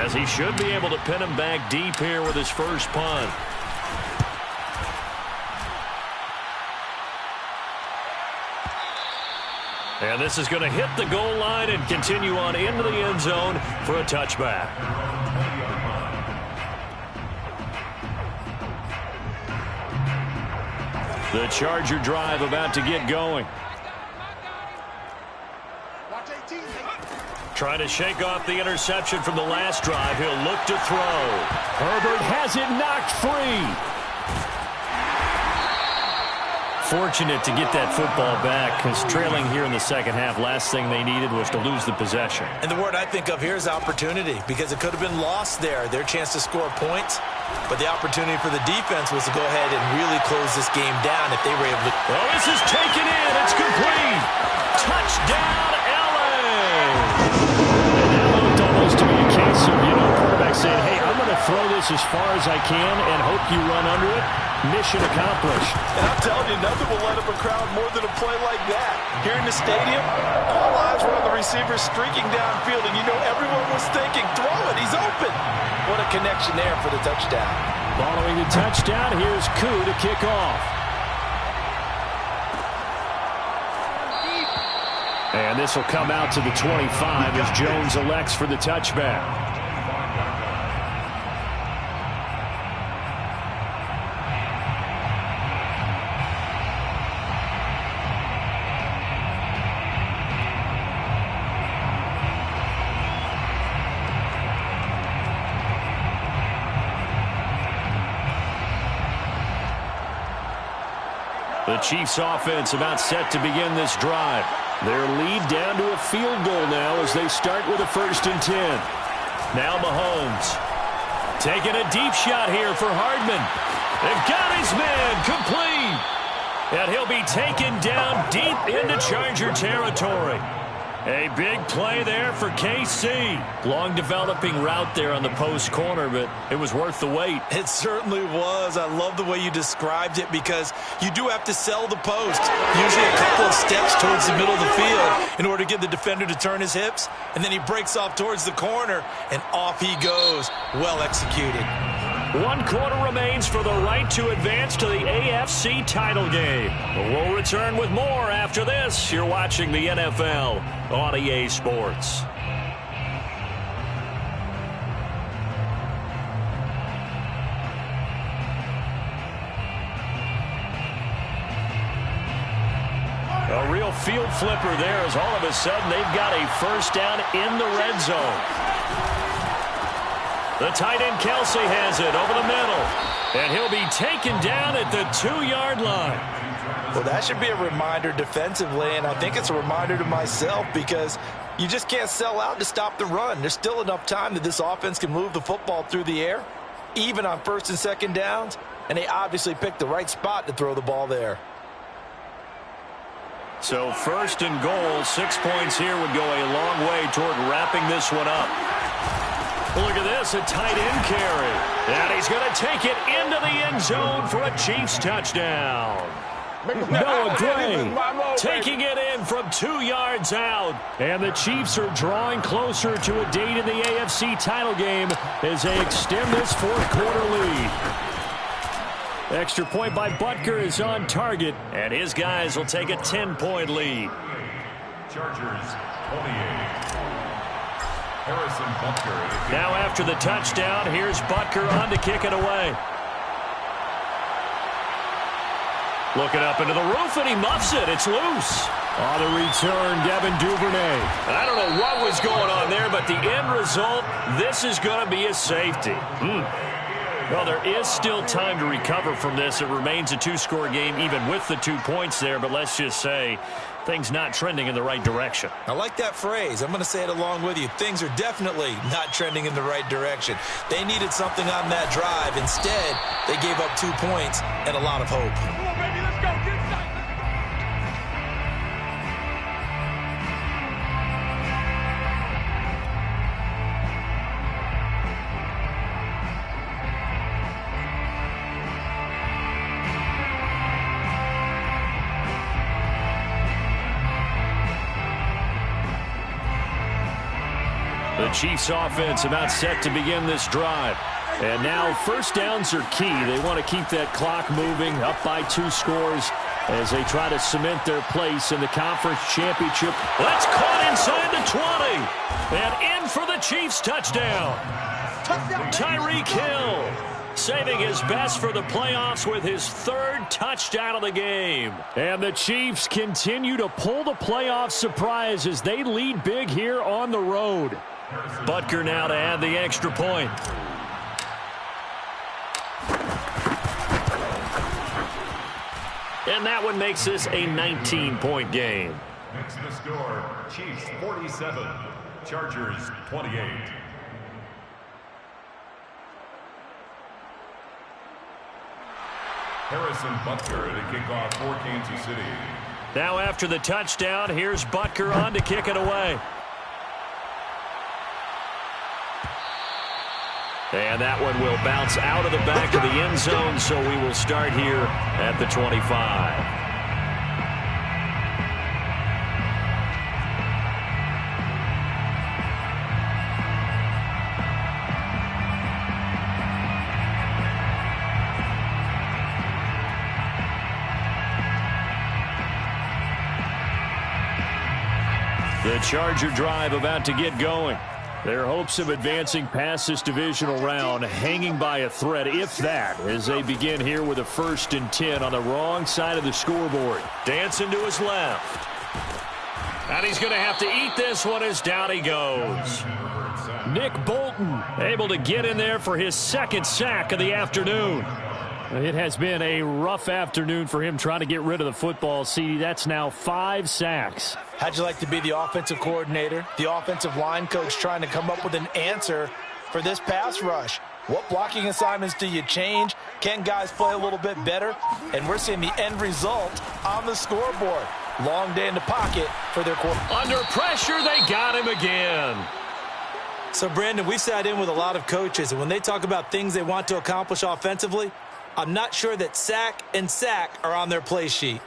as he should be able to pin him back deep here with his first punt. And this is going to hit the goal line and continue on into the end zone for a touchback. The Charger drive about to get going. Trying to shake off the interception from the last drive. He'll look to throw. Herbert has it knocked free. Fortunate to get that football back, because trailing here in the second half, last thing they needed was to lose the possession. And the word I think of here is opportunity, because it could have been lost there, their chance to score points. But the opportunity for the defense was to go ahead and really close this game down if they were able to. Well, this is taken in. It's complete. Touchdown, LA. And that looked almost to be a case of, quarterback saying, hey, I'm going to throw this as far as I can and hope you run under it. Mission accomplished. And I'm telling you, nothing will light up a crowd more than a play like that. Here in the stadium, all eyes were on the receiver streaking downfield, and everyone was thinking, throw it, he's open. What a connection there for the touchdown. Following the touchdown, here's Koo to kick off. And this will come out to the 25 as Jones elects for the touchback. The Chiefs offense about set to begin this drive. Their lead down to a field goal now as they start with a 1st and 10. Now Mahomes taking a deep shot here for Hardman. They've got his man complete. And he'll be taken down deep into Charger territory. A big play there for KC. Long developing route there on the post corner, but it was worth the wait. It certainly was. I love the way you described it, because you do have to sell the post. Usually a couple of steps towards the middle of the field in order to get the defender to turn his hips. And then he breaks off towards the corner, and off he goes. Well executed. 1 quarter remains for the right to advance to the AFC title game. We'll return with more after this. You're watching the NFL on EA Sports. A real field flipper there, as all of a sudden they've got a 1st down in the red zone. The tight end Kelsey has it over the middle, and he'll be taken down at the 2-yard line. Well, that should be a reminder defensively, and I think it's a reminder to myself, because you just can't sell out to stop the run. There's still enough time that this offense can move the football through the air, even on 1st and 2nd downs, and they obviously picked the right spot to throw the ball there. So 1st and goal, 6 points here would go a long way toward wrapping this one up. Look at this, a tight end carry. And he's going to take it into the end zone for a Chiefs touchdown. Noah Gray taking it in from 2 yards out. And the Chiefs are drawing closer to a date in the AFC title game as they extend this 4th quarter lead. Extra point by Butker is on target, and his guys will take a 10-point lead. Chargers 28. Harrison Butker. Now after the touchdown, here's Butker on to kick it away. Looking up into the roof, and he muffs it. It's loose. On the return, Devin Duvernay. I don't know what was going on there, but the end result, this is going to be a safety. Well, there is still time to recover from this. It remains a two-score game, even with the 2 points there, but let's just say things not trending in the right direction. I like that phrase. I'm going to say it along with you. Things are definitely not trending in the right direction. They needed something on that drive. Instead, they gave up 2 points and a lot of hope. Come on, baby, let's go. Get inside. The Chiefs offense about set to begin this drive. And now first downs are key. They want to keep that clock moving, up by 2 scores as they try to cement their place in the conference championship. That's caught inside the 20. And in for the Chiefs touchdown. Tyreek Hill saving his best for the playoffs with his 3rd touchdown of the game. And the Chiefs continue to pull the playoff surprise as they lead big here on the road. Butker now to add the extra point. And that one makes this a 19-point game. Makes the score Chiefs 47, Chargers 28. Harrison Butker to kick off for Kansas City. Now after the touchdown, here's Butker on to kick it away. And that one will bounce out of the back of the end zone, so we will start here at the 25. The Charger drive about to get going. Their hopes of advancing past this divisional round hanging by a thread, if that, as they begin here with a 1st and 10 on the wrong side of the scoreboard. Dancing to his left. And he's going to have to eat this one as down he goes. Nick Bolton able to get in there for his 2nd sack of the afternoon. It has been a rough afternoon for him trying to get rid of the football. See, that's now 5 sacks. How'd you like to be the offensive coordinator, the offensive line coach trying to come up with an answer for this pass rush? What blocking assignments do you change? Can guys play a little bit better? And we're seeing the end result on the scoreboard. Long day in the pocket for their quarterback. Under pressure, they got him again. So, Brandon, we sat in with a lot of coaches, and when they talk about things they want to accomplish offensively, I'm not sure that sack and sack are on their play sheet.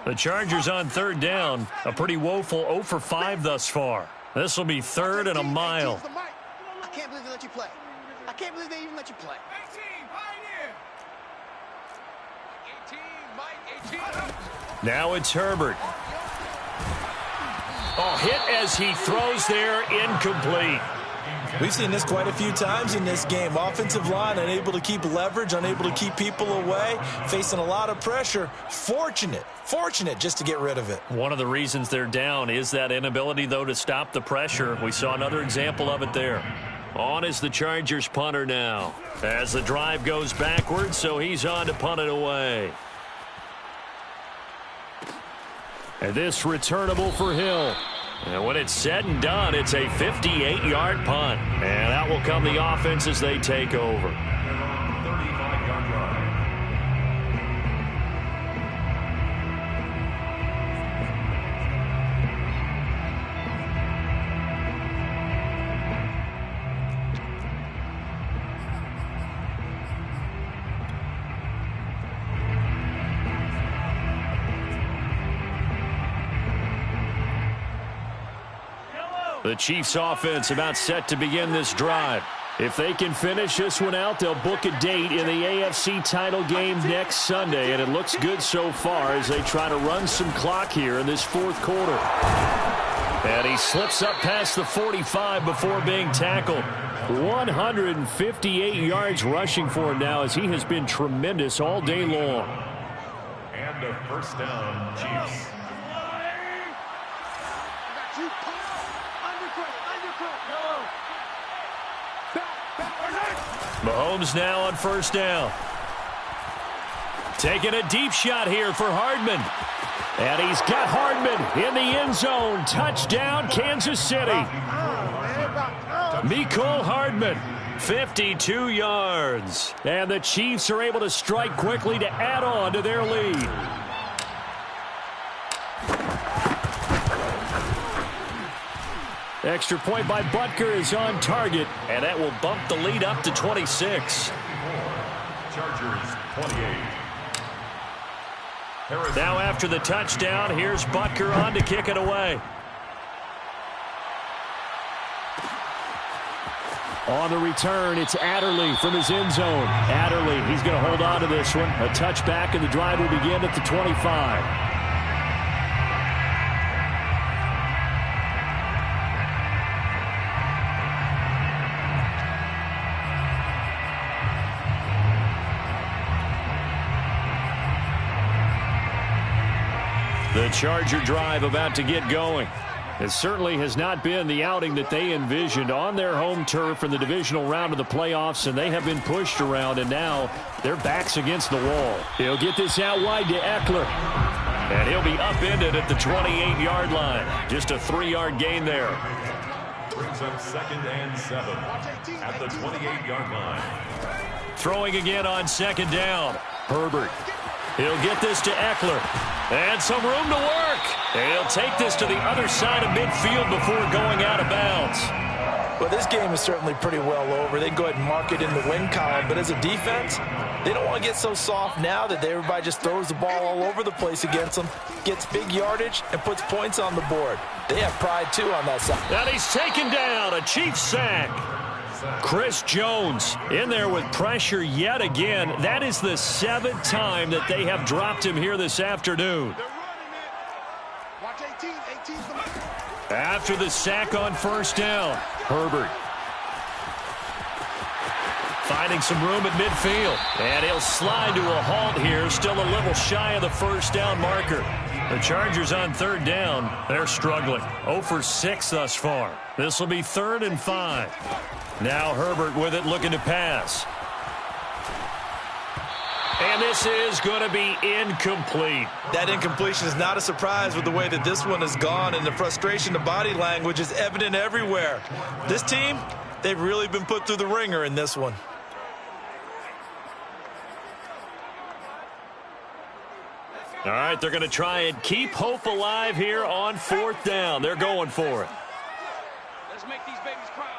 The Chargers on 3rd down. A pretty woeful 0 for 5 thus far. This will be 3rd and a mile. I can't believe they let you play. I can't believe they even let you play. 18, Mike, 18. Now it's Herbert. Oh, hit as he throws there, incomplete. We've seen this quite a few times in this game. Offensive line unable to keep leverage, unable to keep people away, facing a lot of pressure. Fortunate just to get rid of it. One of the reasons they're down is that inability, though, to stop the pressure. We saw another example of it there. On is the Chargers punter now. As the drive goes backwards, so he's on to punt it away. And this returnable for Hill. And when it's said and done, it's a 58-yard punt. And out will come the offense as they take over. 35-yard line. The Chiefs offense about set to begin this drive. If they can finish this one out, they'll book a date in the AFC title game next Sunday, and it looks good so far as they try to run some clock here in this fourth quarter. And he slips up past the 45 before being tackled. 158 yards rushing for him now as he has been tremendous all day long. And a first down, Chiefs. Mahomes now on first down. Taking a deep shot here for Hardman. And he's got Hardman in the end zone. Touchdown, Kansas City. Mecole Hardman, 52 yards. And the Chiefs are able to strike quickly to add on to their lead. Extra point by Butker is on target, and that will bump the lead up to 26. Chargers 28. Now after the touchdown, here's Butker on to kick it away. On the return, it's Adderley from his end zone. Adderley, he's going to hold on to this one. A touchback, and the drive will begin at the 25. The Charger drive about to get going. It certainly has not been the outing that they envisioned on their home turf in the divisional round of the playoffs, and they have been pushed around, and now their back's against the wall. He'll get this out wide to Eckler, and he'll be upended at the 28-yard line. Just a 3-yard gain there. Brings up 2nd and 7 at the 28-yard line. Throwing again on 2nd down. Herbert. He'll get this to Eckler. And some room to work. He'll take this to the other side of midfield before going out of bounds. Well, this game is certainly pretty well over. They can go ahead and mark it in the win column. But as a defense, they don't want to get so soft now that everybody just throws the ball all over the place against them, gets big yardage, and puts points on the board. They have pride, too, on that side. And he's taken down. A Chiefs sack. Chris Jones in there with pressure yet again. That is the 7th time that they have dropped him here this afternoon. After the sack on first down, Herbert finding some room at midfield. And he'll slide to a halt here, still a little shy of the first down marker. The Chargers on 3rd down, they're struggling. 0 for 6 thus far. This will be 3rd and 5. Now Herbert with it, looking to pass. And this is going to be incomplete. That incompletion is not a surprise with the way that this one has gone, and the frustration, the body language is evident everywhere. This team, they've really been put through the ringer in this one. All right, they're going to try and keep hope alive here on 4th down. They're going for it. Let's make these babies cry.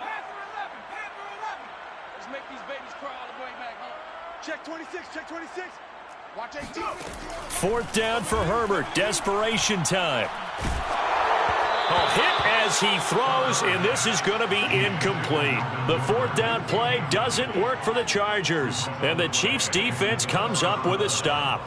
Let's make these babies cry all the way back home. Check 26, check 26. Watch 18. 4th down for Herbert. Desperation time. A hit as he throws, and this is going to be incomplete. The 4th down play doesn't work for the Chargers, and the Chiefs defense comes up with a stop.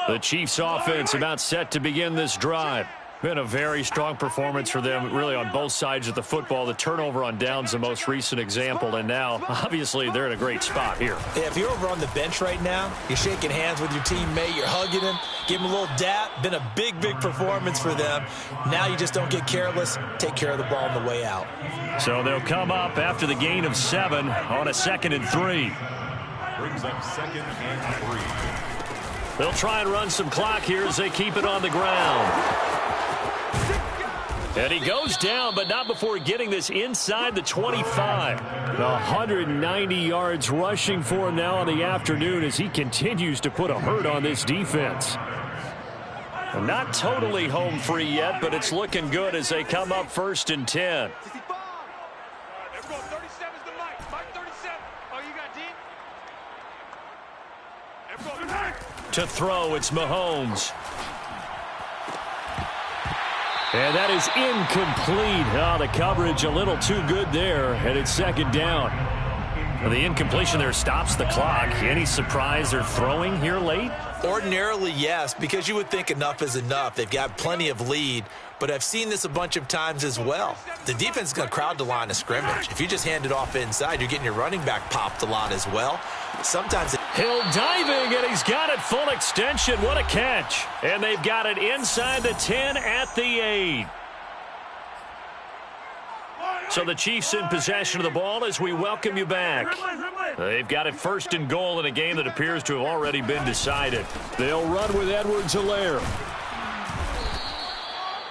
The Chiefs offense about set to begin this drive. Been a very strong performance for them, really, on both sides of the football. The turnover on downs, the most recent example, and now, obviously, they're in a great spot here. Yeah, if you're over on the bench right now, you're shaking hands with your teammate, you're hugging him, give him a little dap. Been a big, big performance for them. Now you just don't get careless. Take care of the ball on the way out. So they'll come up after the gain of 7 on a 2nd and 3. Brings up 2nd and 3. They'll try and run some clock here as they keep it on the ground. And he goes down, but not before getting this inside the 25. 190 yards rushing for him now in the afternoon as he continues to put a hurt on this defense. Not totally home free yet, but it's looking good as they come up 1st and 10. To throw, it's Mahomes. And that is incomplete. Oh, the coverage a little too good there, and it's second down. Well, the incompletion there stops the clock. Any surprise or throwing here late? Ordinarily, yes, because you would think enough is enough. They've got plenty of lead, but I've seen this a bunch of times as well. The defense is going to crowd the line of scrimmage. If you just hand it off inside, you're getting your running back popped a lot as well. Sometimes Hill diving, and he's got it full extension. What a catch. And they've got it inside the 10 at the 8. So the Chiefs in possession of the ball as we welcome you back. They've got it first and goal in a game that appears to have already been decided. They'll run with Edwards-Helaire.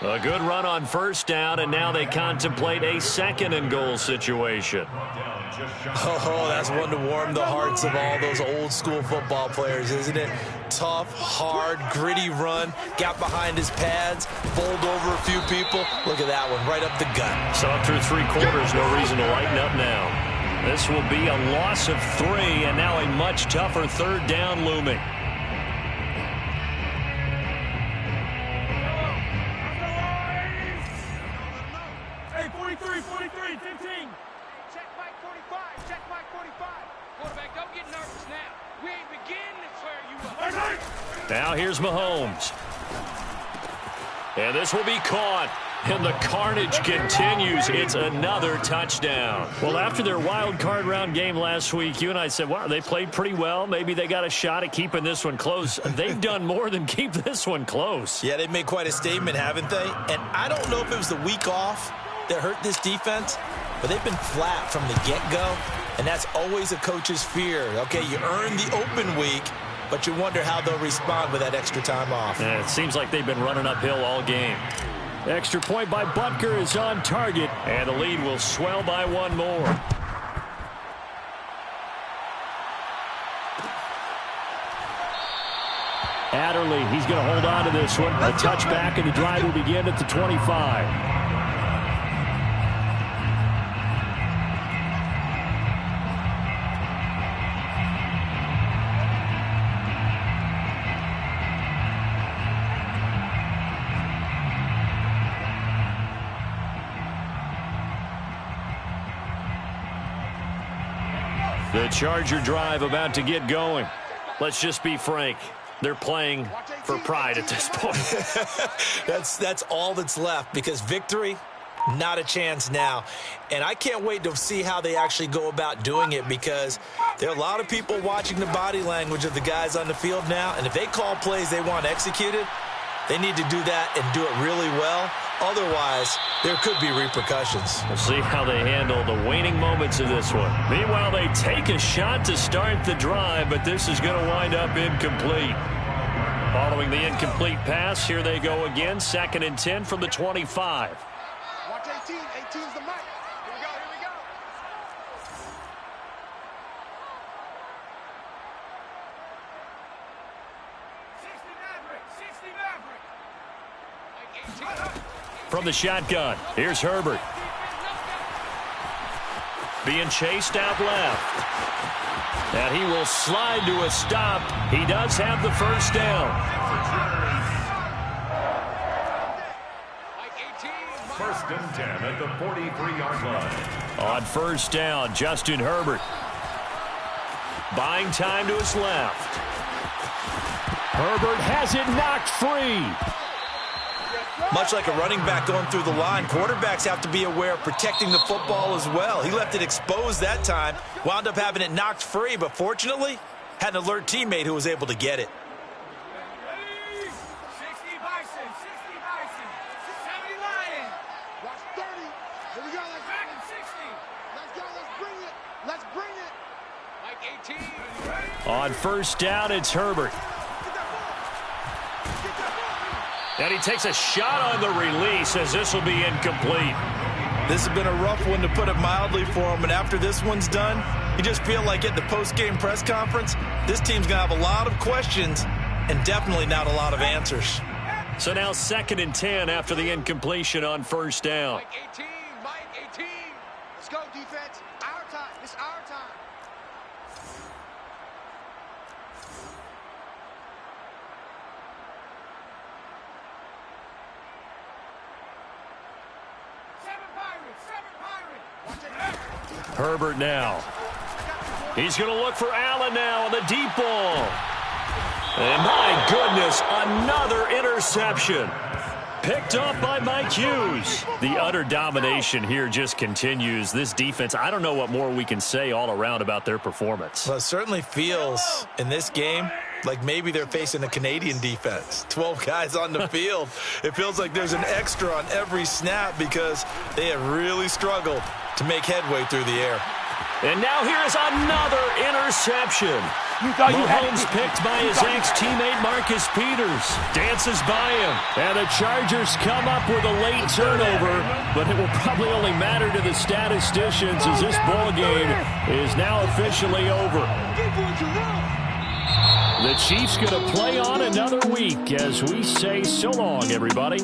A good run on first down, and now they contemplate a second and goal situation. Oh, that's one to warm the hearts of all those old school football players, isn't it? Tough, hard, gritty run, got behind his pads, bowled over a few people. Look at that one, right up the gut. So up through 3 quarters, no reason to lighten up now. This will be a loss of 3, and now a much tougher third down looming. Hey, 43, 43, 15. Check Mike 45, check Mike 45. Quarterback, don't get nervous now. We ain't beginning to tear you up. Now here's Mahomes. And this will be caught. And the carnage continues. It's another touchdown. Well, after their wild card round game last week, you and I said, wow, they played pretty well. Maybe they got a shot at keeping this one close. They've done more than keep this one close. Yeah, they've made quite a statement, haven't they? And I don't know if it was the week off that hurt this defense, but they've been flat from the get-go, and that's always a coach's fear. Okay, you earn the open week, but you wonder how they'll respond with that extra time off. Yeah, it seems like they've been running uphill all game. Extra point by Butker is on target, and the lead will swell by 1 more. Adderley, he's going to hold on to this one. A touchback, and the drive will begin at the 25. The Charger drive about to get going. Let's just be frank. They're playing for pride at this point. That's all that's left, because victory, not a chance now. And I can't wait to see how they actually go about doing it, because there are a lot of people watching the body language of the guys on the field now, and if they call plays they want executed, they need to do that and do it really well. Otherwise, there could be repercussions. We'll see how they handle the waning moments of this one. Meanwhile, they take a shot to start the drive, but this is going to wind up incomplete. Following the incomplete pass, here they go again. 2nd and 10 from the 25. Watch 18. 18's the mic. Here we go, here we go. 60 Maverick, 60 Maverick. Mike 18. From the shotgun, here's Herbert. Being chased out left. And he will slide to a stop. He does have the first down. First and 10 at the 43-yard line. On first down, Justin Herbert. Buying time to his left. Herbert has it knocked free. Much like a running back going through the line, quarterbacks have to be aware of protecting the football as well. He left it exposed that time, wound up having it knocked free, but fortunately, had an alert teammate who was able to get it. 60 Bison, 60 Bison, 70 Lion. Watch 30. Here we go, let's back in 60. Let's go, let's bring it. Let's bring it. Mike 18. On first down, it's Herbert. And he takes a shot on the release as this will be incomplete. This has been a rough one, to put it mildly, for him. And after this one's done, you just feel like at the post-game press conference, this team's going to have a lot of questions and definitely not a lot of answers. So now 2nd and 10 after the incompletion on first down. Mike 18, Mike 18. Let's go, defense. Our time. It's our time. Herbert now. He's going to look for Allen now on the deep ball. And my goodness, another interception. Picked up by Mike Hughes. The utter domination here just continues. This defense, I don't know what more we can say all around about their performance. Well, it certainly feels in this game like maybe they're facing a Canadian defense. 12 guys on the field. It feels like there's an extra on every snap because they have really struggled to make headway through the air. And now here's another interception. Mahomes picked by his ex-teammate Marcus Peters. Dances by him. And the Chargers come up with a late turnover, but it will probably only matter to the statisticians as this ball game is now officially over. The Chiefs going to play on another week as we say so long, everybody.